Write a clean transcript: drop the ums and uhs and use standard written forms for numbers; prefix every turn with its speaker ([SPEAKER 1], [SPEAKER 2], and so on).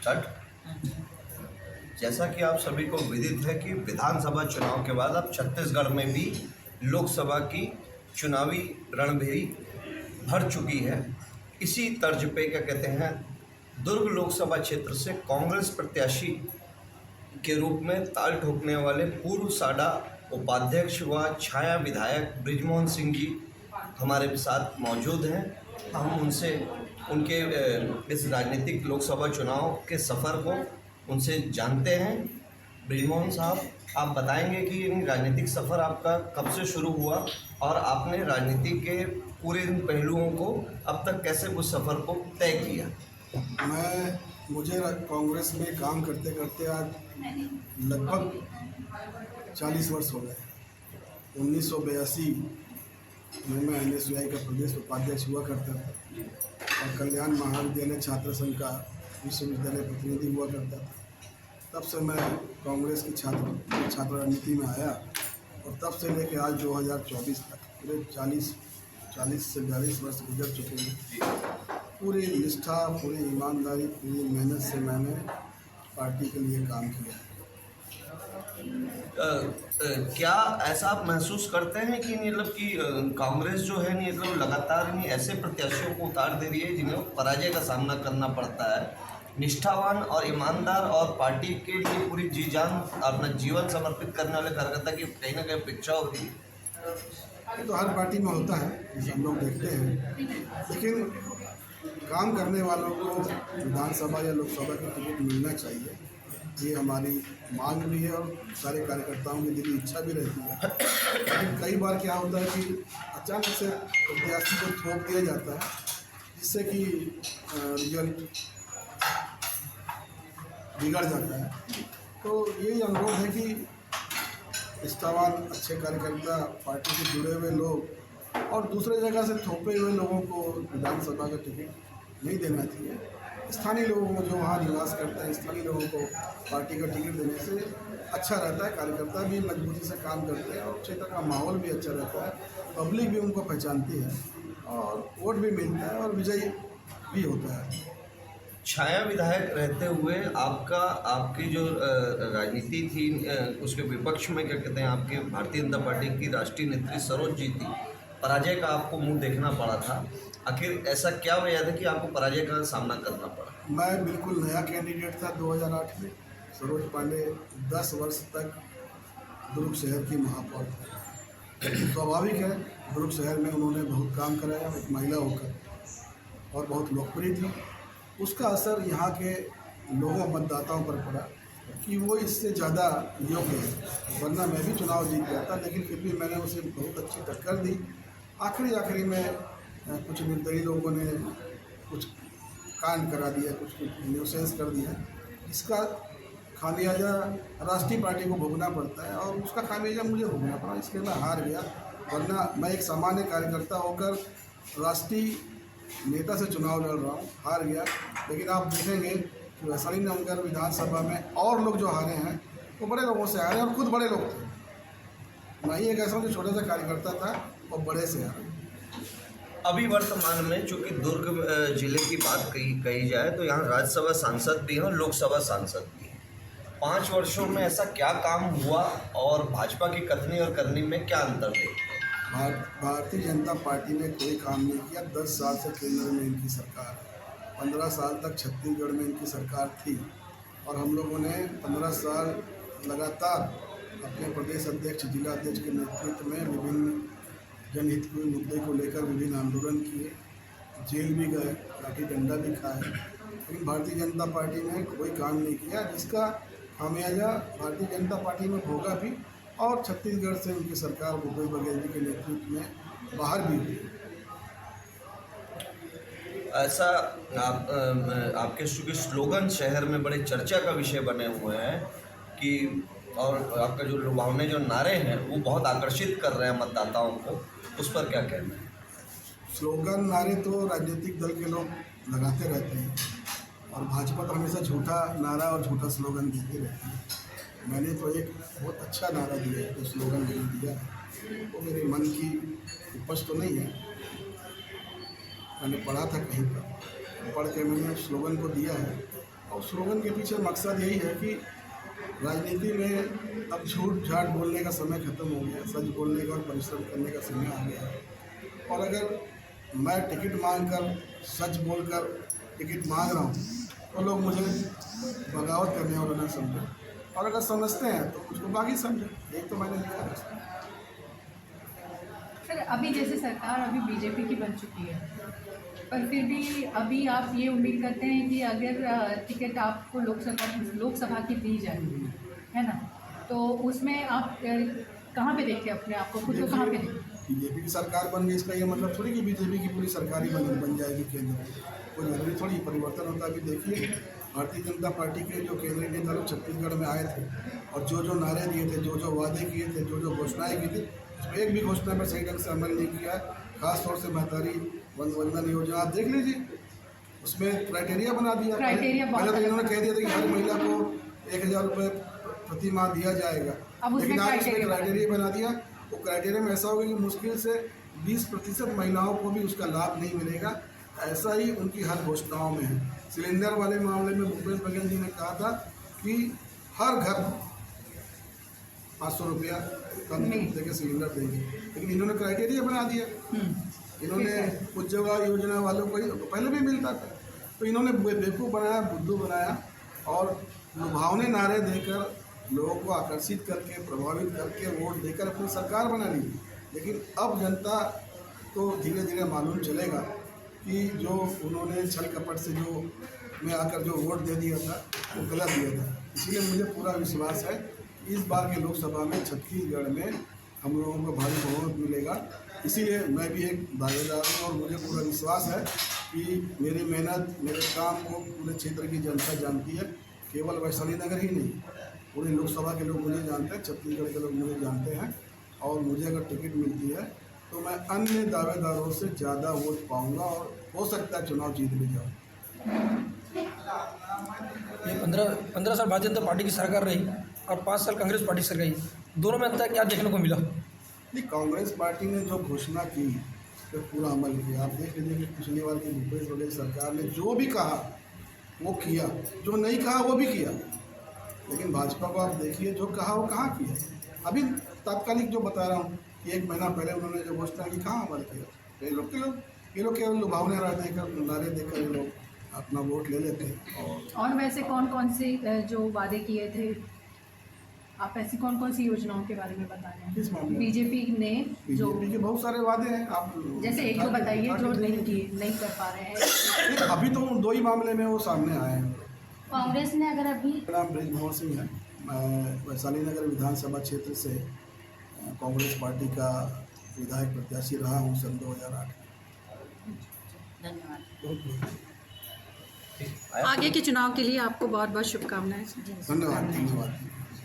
[SPEAKER 1] Start. जैसा कि आप सभी को विदित है कि विधानसभा चुनाव के बाद अब छत्तीसगढ़ में भी लोकसभा की चुनावी रणभेरी भर चुकी है। इसी तर्ज पे क्या कहते हैं, दुर्ग लोकसभा क्षेत्र से कांग्रेस प्रत्याशी के रूप में ताल ठोकने वाले पूर्व साडा उपाध्यक्ष व छाया विधायक बृजमोहन सिंह जी हमारे साथ मौजूद हैं। हम उनसे उनके इस राजनीतिक लोकसभा चुनाव के सफ़र को उनसे जानते हैं। बृजमोहन साहब, आप बताएंगे कि राजनीतिक सफ़र आपका कब से शुरू हुआ और आपने राजनीति के पूरे इन पहलुओं को अब तक कैसे उस सफ़र को तय किया?
[SPEAKER 2] मुझे कांग्रेस में काम करते करते आज लगभग 40 वर्ष हो गए। 1982 में मैं NSUI का प्रदेश उपाध्यक्ष हुआ करता था और कल्याण महाविद्यालय छात्र संघ का विश्वविद्यालय प्रतिनिधि हुआ करता था। तब से मैं कांग्रेस की छात्र राजनीति में आया और तब से लेकर आज 2024 तक पूरे 40 से 42 वर्ष गुजर चुके हैं। पूरी निष्ठा, पूरी ईमानदारी, पूरी मेहनत से मैंने पार्टी के लिए काम किया है।
[SPEAKER 1] क्या ऐसा आप महसूस करते हैं कि मतलब कि कांग्रेस जो है मतलब लगातार ऐसे प्रत्याशियों को उतार दे रही है जिन्हें पराजय का सामना करना पड़ता है, निष्ठावान और ईमानदार और पार्टी के लिए पूरी जी जान अपना जीवन समर्पित करने वाले कार्यकर्ता की कहीं ना कहीं अपेक्षा होती है?
[SPEAKER 2] ये तो हर पार्टी में होता है, जैसे हम लोग देखते हैं, लेकिन काम करने वालों को विधानसभा या लोकसभा की टिकट मिलना चाहिए। ये हमारी मांग भी है और सारे कार्यकर्ताओं की दिली इच्छा भी रहती है। लेकिन कई बार क्या होता है कि अचानक से प्रत्याशी को थोप दिया जाता है, जिससे कि रिजल्ट बिगड़ जाता है। तो यही अनुरोध है कि निष्ठावान अच्छे कार्यकर्ता, पार्टी से जुड़े हुए लोग और दूसरे जगह से थोपे हुए लोगों को विधानसभा का टिकट नहीं देना चाहिए। स्थानीय लोगों को, जो वहाँ निवास करते हैं, स्थानीय लोगों को पार्टी का टिकट देने से अच्छा रहता है। कार्यकर्ता भी मजबूती से काम करते हैं और क्षेत्र का माहौल भी अच्छा रहता है। पब्लिक भी उनको पहचानती है और वोट भी मिलता है और विजयी भी होता है।
[SPEAKER 1] छाया विधायक रहते हुए आपकी जो राजनीति थी उसके विपक्ष में क्या कहते हैं, आपके भारतीय जनता पार्टी की राष्ट्रीय नेत्री सरोज जी थी, पराजय का आपको मुंह देखना पड़ा था। आखिर ऐसा क्या वजह था कि आपको पराजय का सामना करना पड़ा?
[SPEAKER 2] मैं बिल्कुल नया कैंडिडेट था 2008 में। सरोज पांडे 10 वर्ष तक दुर्ग शहर की महापौर थी। स्वाभाविक है, दुर्ग शहर में उन्होंने बहुत काम कराया एक महिला होकर और बहुत लोकप्रिय थी। उसका असर यहाँ के लोगों मतदाताओं पर पड़ा कि वो इससे ज़्यादा योग्य है। वरना मैं भी चुनाव जीत जाता, लेकिन फिर भी मैंने उसे बहुत अच्छी टक्कर दी। आखिरी में कुछ निर्दयी लोगों ने कुछ कांड करा दिया, कुछ न्यूसेंस कर दिया, जिसका खामियाजा राष्ट्रीय पार्टी को भोगना पड़ता है और उसका खामियाजा मुझे भोगना पड़ा। इसलिए मैं हार गया। वरना मैं एक सामान्य कार्यकर्ता होकर राष्ट्रीय नेता से चुनाव लड़ रहा हूँ, हार गया। लेकिन आप देखेंगे कि वैशाली नगर विधानसभा में और लोग जो हारे हैं वो बड़े लोगों से हारे और खुद बड़े लोग थे। मैं ही एक ऐसा जो छोटे से कार्यकर्ता था और बड़े से हारे।
[SPEAKER 1] अभी वर्तमान में चूँकि दुर्ग जिले की बात कही जाए तो यहाँ राज्यसभा सांसद भी हैं और लोकसभा सांसद भी हैं। 5 वर्षों में ऐसा क्या काम हुआ और भाजपा की कथनी और करनी में क्या अंतर देखते हैं?
[SPEAKER 2] भारतीय जनता पार्टी ने कोई काम नहीं किया। 10 साल से केंद्र में इनकी सरकार है, 15 साल तक छत्तीसगढ़ में इनकी सरकार थी और हम लोगों ने 15 साल लगातार अपने प्रदेश अध्यक्ष, जिला अध्यक्ष के नेतृत्व में विभिन्न जनहित के मुद्दे को लेकर विभिन्न आंदोलन किए, जेल भी गए, लाठी डंडा भी खाए। लेकिन भारतीय जनता पार्टी ने कोई काम नहीं किया, जिसका खामियाजा भारतीय जनता पार्टी में भोगा भी और छत्तीसगढ़ से उनकी सरकार भूपेश बघेल जी के नेतृत्व में बाहर भी हुई।
[SPEAKER 1] ऐसा आपके स्लोगन शहर में बड़े चर्चा का विषय बने हुए हैं कि और आपका जो लुभावने जो नारे हैं वो बहुत आकर्षित कर रहे हैं मतदाताओं को, उस पर क्या कहना है?
[SPEAKER 2] स्लोगन नारे तो राजनीतिक दल के लोग लगाते रहते हैं और भाजपा तो हमेशा झूठा नारा और झूठा स्लोगन देते रहती है। मैंने तो एक बहुत अच्छा नारा दिया है, जो स्लोगन मैंने दिया है वो मेरे मन की उपज तो नहीं है। मैंने पढ़ा था कहीं पर, पढ़ के मैंने स्लोगन को दिया है और स्लोगन के पीछे मकसद यही है कि राजनीति में अब झूठ झाट बोलने का समय खत्म हो गया, सच बोलने का और परिश्रम करने का समय आ गया है। और अगर मैं टिकट मांगकर सच बोलकर टिकट मांग रहा हूँ तो लोग मुझे बगावत करने वाला ना समझें, और अगर समझते हैं तो मुझको बागी समझें। यही तो मैंने लिखा है।
[SPEAKER 3] सर अभी जैसे सरकार अभी बीजेपी की बन चुकी है, पर फिर भी अभी आप ये उम्मीद करते हैं कि अगर टिकट आपको लोकसभा की दी जाए, है ना, तो उसमें आप कहाँ पे देखें अपने आप को, खुद को कहाँ पे देखें?
[SPEAKER 2] बीजेपी की सरकार बन गई, इसका ये मतलब थोड़ी कि बीजेपी की पूरी सरकार ही बन जाएगी केंद्र में। कोई जरूरी थोड़ी परिवर्तन होता है। अभी देखिए भारतीय जनता पार्टी के जो केंद्रीय नेता लोग छत्तीसगढ़ में आए थे और जो नारे दिए थे, जो वादे किए थे, जो घोषणाएं की थी, उसमें एक भी घोषणा में सही ढंग से अमल नहीं किया है। खासतौर से महतारी वंदन योजना आप देख लीजिए, उसमें क्राइटेरिया बना दिया। पहले तो इन्होंने कह दिया था कि हर महिला को 1000 रुपये प्रति माह दिया जाएगा, लेकिन आज उसमें क्राइटेरिया बना दिया। वो क्राइटेरिया में ऐसा होगा कि मुश्किल से 20% महिलाओं को भी उसका लाभ नहीं मिलेगा। ऐसा ही उनकी हर घोषणाओं में है। सिलेंडर वाले मामले में भूपेश बघेल जी ने कहा था कि हर घर 500 रुपया कम देकर सिलेंडर देंगे, लेकिन इन्होंने क्राइटेरिया बना दिया। इन्होंने उज्ज्वला योजना वालों को पहले भी मिलता था, तो इन्होंने बेवकूफ़ बनाया, बुद्धू बनाया और लुभावने नारे देकर लोगों को आकर्षित करके, प्रभावित करके वोट देकर अपनी सरकार बना ली। लेकिन अब जनता को धीरे धीरे मालूम चलेगा कि जो उन्होंने छल कपट से जो में आकर जो वोट दे दिया था वो गलत दिया था। इसीलिए मुझे पूरा विश्वास है कि इस बार के लोकसभा में छत्तीसगढ़ में हम लोगों को भारी बहुमत मिलेगा। इसीलिए मैं भी एक दावेदार हूँ और मुझे पूरा विश्वास है कि मेरी मेहनत, मेरे काम को पूरे क्षेत्र की जनता जानती है। केवल वैशाली नगर ही नहीं, पूरे लोकसभा के लोग मुझे जानते हैं, छत्तीसगढ़ के लोग मुझे जानते हैं। और मुझे अगर टिकट मिलती है तो मैं अन्य दावेदारों से ज़्यादा वोट पाऊंगा और हो सकता है चुनाव जीत भी जाऊँ।
[SPEAKER 4] ये 15 साल भारतीय जनता पार्टी की सरकार रही और 5 साल कांग्रेस पार्टी की सरकार रही, दोनों में अंतर क्या देखने को मिला?
[SPEAKER 2] नहीं, कांग्रेस पार्टी ने जो घोषणा की उस पर पूरा अमल किया। आप देख लीजिए कि पिछली बार की भूपेश बघेल सरकार ने जो भी कहा वो किया, जो नहीं कहा वो भी किया। लेकिन भाजपा को आप देखिए, जो कहा वो कहाँ किया। अभी तात्कालिक जो बता रहा हूँ कि 1 महीना पहले उन्होंने जो घोषणा की, कहाँ अमल किया। ये लोग केवल लुभावने नारे देकर ये लोग अपना वोट ले लेते हैं।
[SPEAKER 3] और वैसे कौन से जो वादे किए थे, आप ऐसी कौन सी योजनाओं के बारे में बता रहे
[SPEAKER 2] किस
[SPEAKER 3] हैं?
[SPEAKER 2] मामले में?
[SPEAKER 3] बीजेपी ने जो
[SPEAKER 2] बीजेपी के बहुत सारे वादे हैं। आप
[SPEAKER 3] जैसे एक तो बताइए जो नहीं कर पा रहे हैं।
[SPEAKER 2] अभी तो 2 ही मामले में वो सामने आए हैं।
[SPEAKER 3] कांग्रेस ने अगर अभी
[SPEAKER 2] मेरा नाम बृजमोहन सिंह है। मैं वैशाली नगर विधानसभा क्षेत्र से कांग्रेस पार्टी का विधायक प्रत्याशी रहा हूँ सन 2008 में।
[SPEAKER 3] धन्यवाद। आगे के चुनाव के लिए आपको बहुत बहुत शुभकामनाएं।
[SPEAKER 2] धन्यवाद।